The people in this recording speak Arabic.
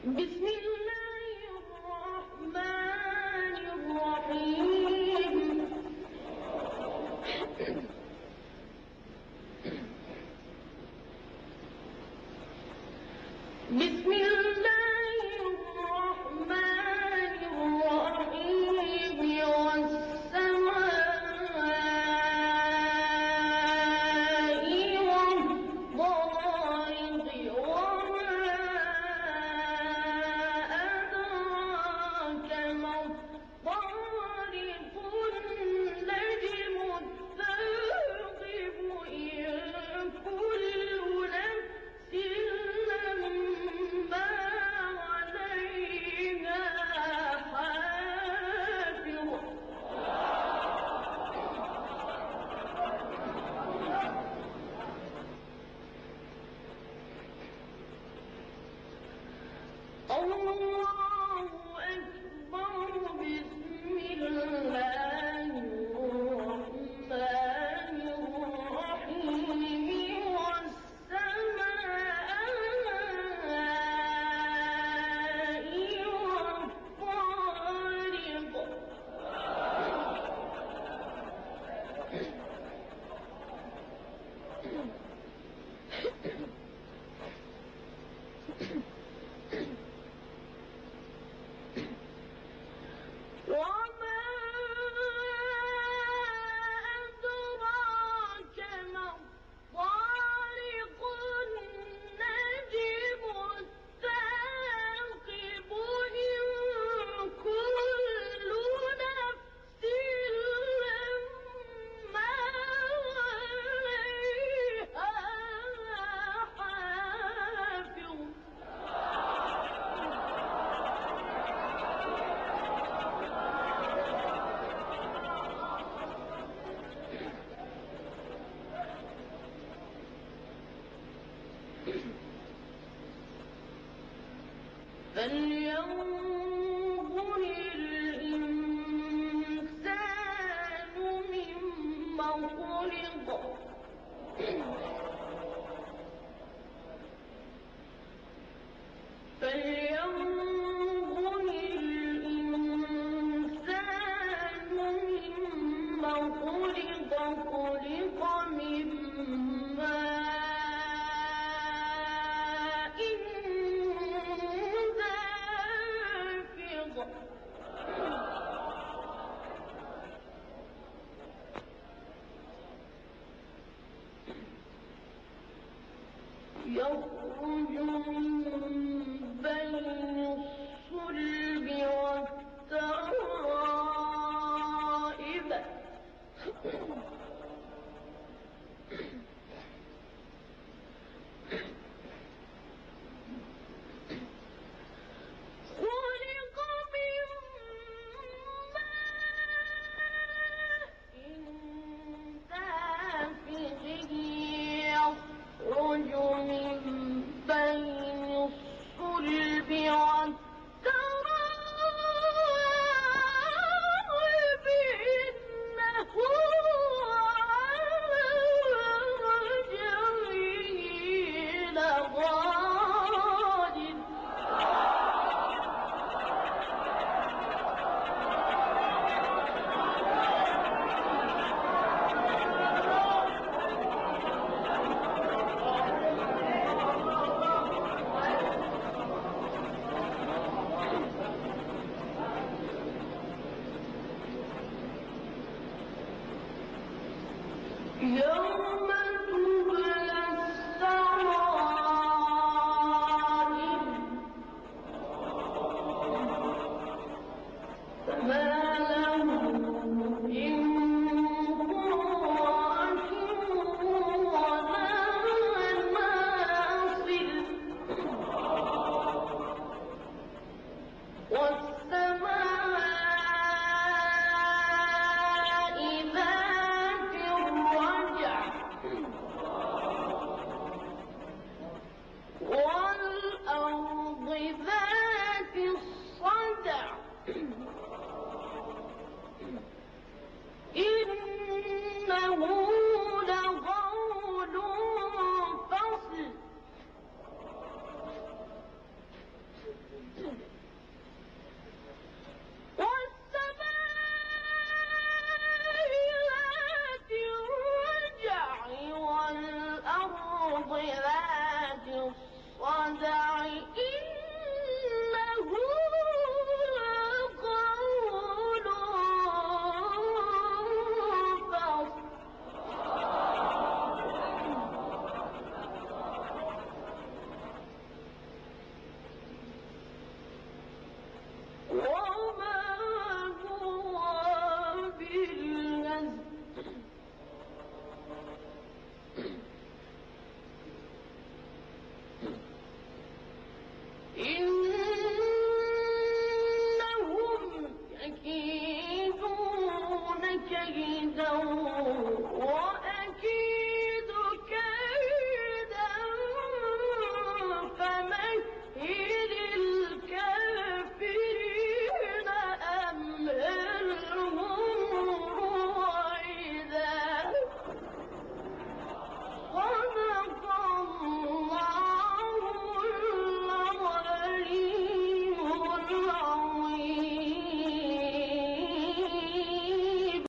بسم الله الرحمن الرحيم. بسم الله الرحمن الرحيم والسماء والطارق وما أدراك ما الطارق النجم الثاقب إن كل نفس لما عليها حافظ الله أكبر. بسم الله الرحمن الرحيم والسماء والطارق وما أدراك ما الطارق النجم الثاقب إن كل نفس لما عليها حافظ فلينظر الإنسان مما خلق فلينظر الإنسان مما خلق خلق من ماء دافق يخرج من بين الصلب والترائب خلق من ماء دافق يخرج من بين الصلب والترائب إنه على رجعه لقادر يوم تبلى السرائر فما له من قوة ولا ناصر والسماء ذات الرجع ودع